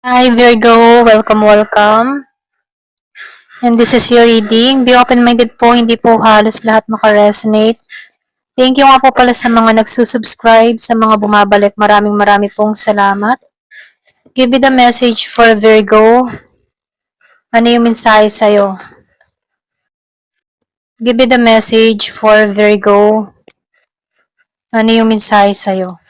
Hi Virgo, welcome. And this is your reading. Be open-minded po, hindi po halos lahat makaresonate. Thank you nga po pala sa mga nagsusubscribe, sa mga bumabalik. Maraming pong salamat. Give me the message for Virgo. Ano yung mensahe sa'yo? Give me the message for Virgo. Ano yung mensahe sa'yo?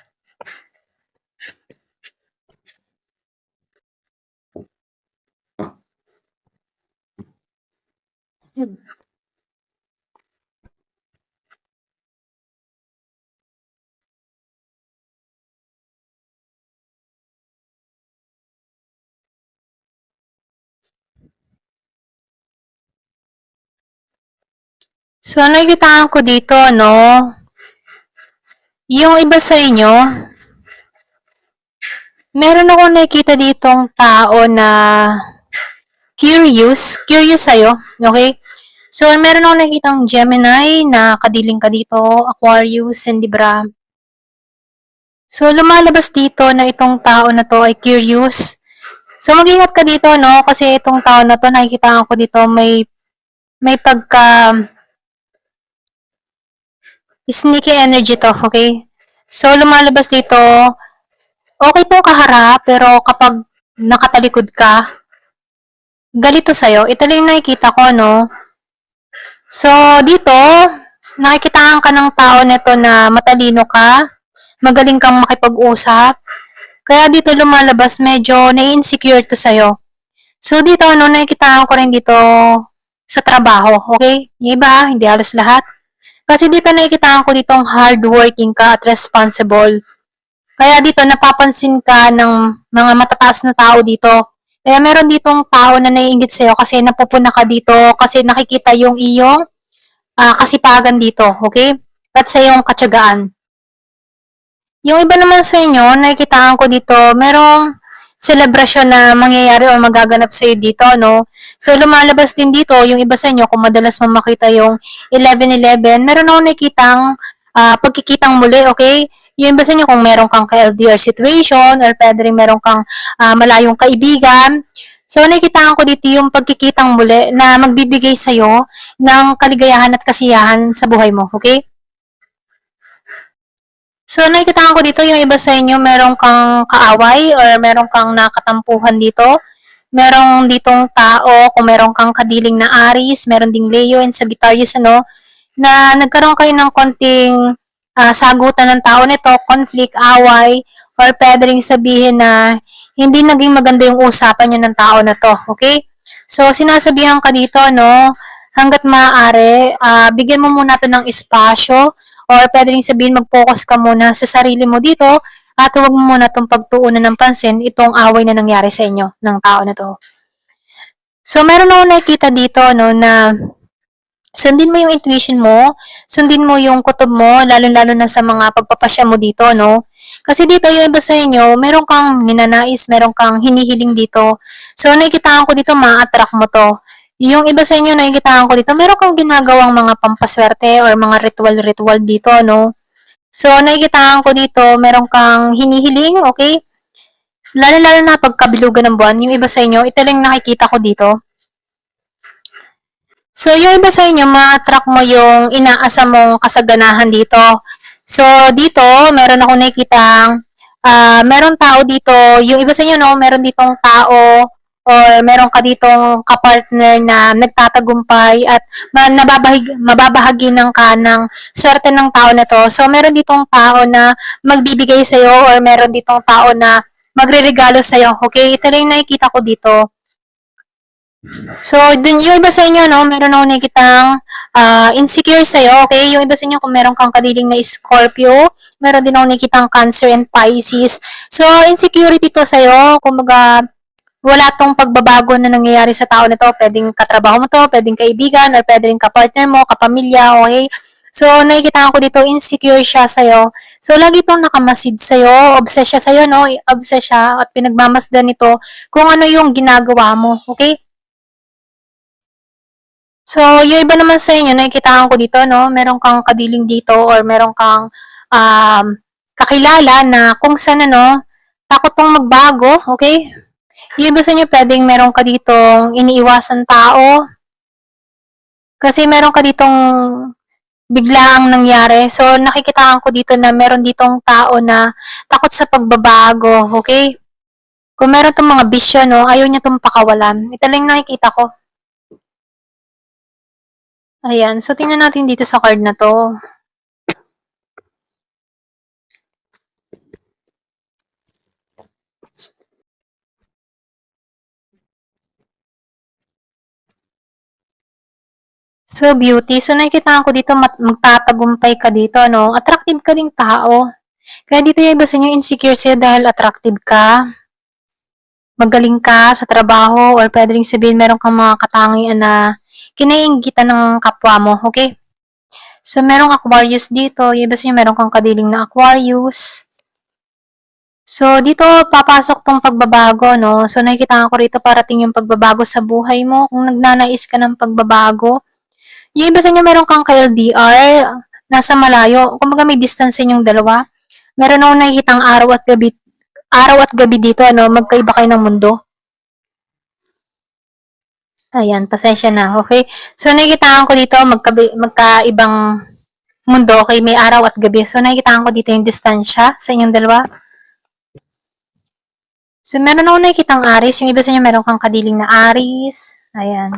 So, nakikitaan ko dito, no? Yung iba sa inyo, meron akong nakikita ditong tao na curious sa'yo, okay? So, meron akong nakikitang Gemini na kadiling ka dito, Aquarius, and Libra. So, lumalabas dito na itong tao na to ay curious. So, mag-ingat ka dito, no? Kasi itong tao na to, nakikita ko dito, may pagka sneaky energy to, okay? So, lumalabas dito, okay tong kaharap, pero kapag nakatalikod ka, galito sa'yo. Ito lang yung nakikita ko, no? So, dito, nakikitaan ka ng tao nito na matalino ka, magaling kang makipag-usap, kaya dito lumalabas medyo na-insecure to sa'yo. So, dito, nakikitaan ko rin dito sa trabaho, okay? Yung iba, hindi halos lahat. Kasi dito nakikitaan ko dito hardworking ka at responsible. Kaya dito, napapansin ka ng mga matataas na tao dito. Kaya meron ditong tao na naiingit sa'yo kasi napupuna ka dito, kasi nakikita yung iyong kasipagan dito, okay? At sa iyong katyagaan. Yung iba naman sa inyo, nakikitaan ko dito, merong selebrasyon na mangyayari o magaganap sa'yo dito, no? So, lumalabas din dito, yung iba sa inyo, kung madalas mo makita yung 11-11, meron akong nakikitang pagkikitang muli, okay? Yung iba sa inyo, kung meron kang ka-LDR situation or pwede rin meron kang malayong kaibigan, so nakikitaan ko dito yung pagkikitang muli na magbibigay sa'yo ng kaligayahan at kasiyahan sa buhay mo, okay? So, nakikita ko dito yung iba sa inyo, meron kang kaaway or meron kang nakatampuhan dito. Merong ditong tao, kung meron kang kadiling na Aries, meron ding Leo and Sagittarius, ano, na nagkaroon kayo ng konting sagutan ng tao nito, conflict, away, or pwede rin sabihin na hindi naging maganda yung usapan niyo ng tao na to, okay? So, sinasabihan ka dito, no, hanggat maaari, bigyan mo muna to ng espasyo, or pwede rin sabihin mag-focus ka muna sa sarili mo dito, at huwag mo muna itong pagtuunan ng pansin itong away na nangyari sa inyo ng tao na to. So, meron akong nakikita dito, no, na sundin mo yung intuition mo, sundin mo yung kutob mo, lalo-lalo na sa mga pagpapasya mo dito, no? Kasi dito, yung iba sa inyo, meron kang ninanais, meron kang hinihiling dito. So, nakikitaan ko dito, ma-attract mo to. Yung iba sa inyo, nakikitaan ko dito, meron kang ginagawang mga pampaswerte or mga ritual-ritual dito, no? So, nakikitaan ko dito, meron kang hinihiling, okay? Lalo-lalo na pagkabilugan ng buwan, yung iba sa inyo, ito lang nakikita ko dito. So, yung iba sa inyo, ma-track mo yung inaasa mong kasaganahan dito. So, dito, meron ako nakikitang, meron tao dito, yung iba sa inyo, no, meron ditong tao, or meron ka ditong kapartner na nagtatagumpay at mababahagi ng ka ng swerte ng tao na to. So, meron ditong tao na magbibigay sa'yo or meron ditong tao na magre-regalo sa'yo. Okay? Ito lang yung nakikita ko dito. So, dun, yung iba sa inyo, no, meron ako nakikitang insecure sa'yo, okay? Yung iba sa inyo, kung meron kang kadiling na Scorpio, meron din ako nakikitang Cancer and Pisces. So, insecurity to sa'yo, kumbaga, wala tong pagbabago na nangyayari sa tao na to. Pwedeng katrabaho mo to, pwedeng kaibigan, or pwedeng kapartner mo, kapamilya, okay? So, nakikita ko dito, insecure siya sa'yo. So, lagi itong nakamasid sa'yo, obsessed siya sa'yo, no? Obsessed siya at pinagmamasdan nito kung ano yung ginagawa mo, okay? So, yung iba naman sa inyo, nakikitaan ko dito, no? Meron kang kadiling dito or meron kang kakilala na kung saan, ano, takot tong magbago, okay? Yung iba sa inyo, pwedeng meron ka ditong iniiwasan tao. Kasi meron ka ditong biglaang nangyari. So, nakikitaan ko dito na meron ditong tao na takot sa pagbabago, okay? Kung meron tong mga bisyo, no, ayaw niya tong pakawalan. Ito lang yung nakikita ko. Ayan. So, tingnan natin dito sa card na to. So, beauty. So, nakikita ko dito, magtatagumpay ka dito, no? Attractive ka ding tao. Kaya dito yung iba sa inyo insecure sa'yo dahil attractive ka. Magaling ka sa trabaho or pwede rin sabihin meron kang mga katangian na kinaiinggitan ng kapwa mo, okay? So, merong Aquarius dito. Yung iba sa inyo meron kang kadiling na Aquarius. So, dito papasok tong pagbabago, no? So, nakikita ko rito parating yung pagbabago sa buhay mo. Kung nagnanais ka ng pagbabago, yung iba sa inyo meron kang ka-LDR, nasa malayo. Kumbaga may distance sa inyong dalawa. Meron akong nakikitang araw at gabi dito, ano, magkaiba kayo ng mundo. Ayan, pasensya na, okay? So, nakikitaan ko dito, magkaibang mundo, okay? May araw at gabi. So, nakikitaan ko dito yung distansya sa inyong dalawa. So, meron ako nakikitang Aries. Yung iba sa inyo, meron kang kadiling na Aries. Ayan.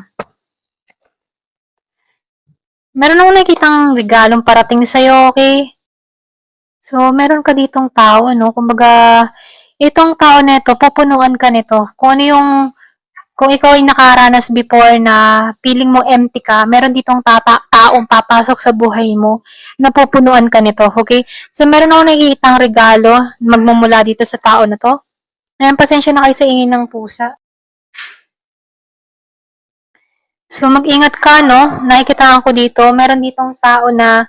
Meron ako nakikitang regalong parating sa'yo, okay? So, meron ka ditong tao, ano? Kumbaga, itong tao na ito, pupunuan ka nito. Kung ikaw ay nakaranas before na feeling mo empty ka, meron ditong taong papasok sa buhay mo na pupunuan ka nito, okay? So, meron ako nakikitang regalo magmumula dito sa tao na to. Ayan, pasensya na kayo sa ingin ng pusa. So, mag-ingat ka, no? Nakikita ko dito, meron ditong tao na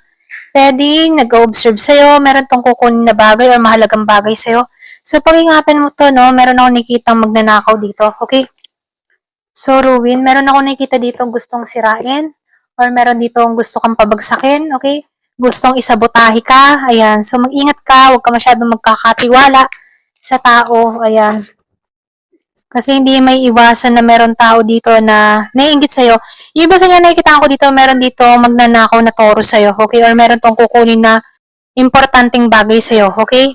pwedeng nag-observe sa'yo, meron tong kukunin na bagay or mahalagang bagay sa'yo. So, pag-ingatan mo to, no? Meron ako nakikitang magnanakaw dito, okay? So, Ruin, meron ako nakikita dito gustong sirain or meron dito gusto kang pabagsakin, okay? Gustong isabotahe ka, ayan. So, mag-ingat ka, huwag ka masyadong magkakatiwala sa tao, ayan. Kasi hindi may iwasan na meron tao dito na naiinggit sa'yo. Yung iba sa inyo nakikita ko dito, meron dito magnanakaw na toro sa'yo, okay? Or meron tong kukunin na importanteng bagay sa'yo, okay?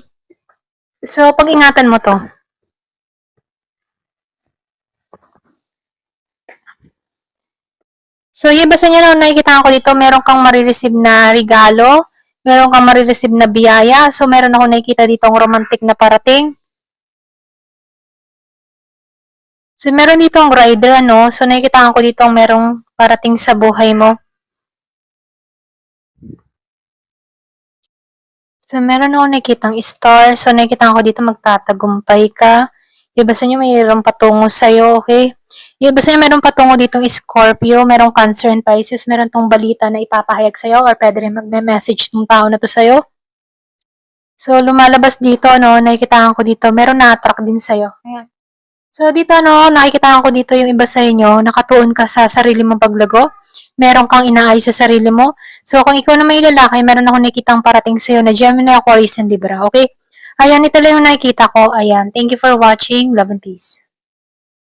So, pag-ingatan mo to. So, yung iba sa inyo na nakikita ko dito, meron kang marireceive na regalo, meron kang marireceive na biyaya. So, meron ako nakikita dito ang romantic na parating. So, meron dito ang rider, ano? So, nakikita ko dito merong parating sa buhay mo. So, meron ako nakikitang star. So, nakikita ko dito magtatagumpay ka. Yung iba sa inyo mayroong patungo sa'yo, okay? Yung iba sa inyo meron patungo ditong Scorpio, merong Cancer and Pisces, meron tong balita na ipapahayag sa'yo or pwede rin magme-message tong tao na to sa'yo. So, lumalabas dito, no, nakikita ko dito, meron na-attract din sa'yo. Ayan. So, dito, no, nakikita ko dito yung iba sa inyo, nakatuon ka sa sarili mong paglago. Meron kang inaayos sa sarili mo. So, kung ikaw na may lalaki, meron ako nakikitang parating sa'yo na Gemini, Aquarius, and Libra. Okay? Ayan, ito lang yung nakikita ko. Ayan. Thank you for watching. Love and peace.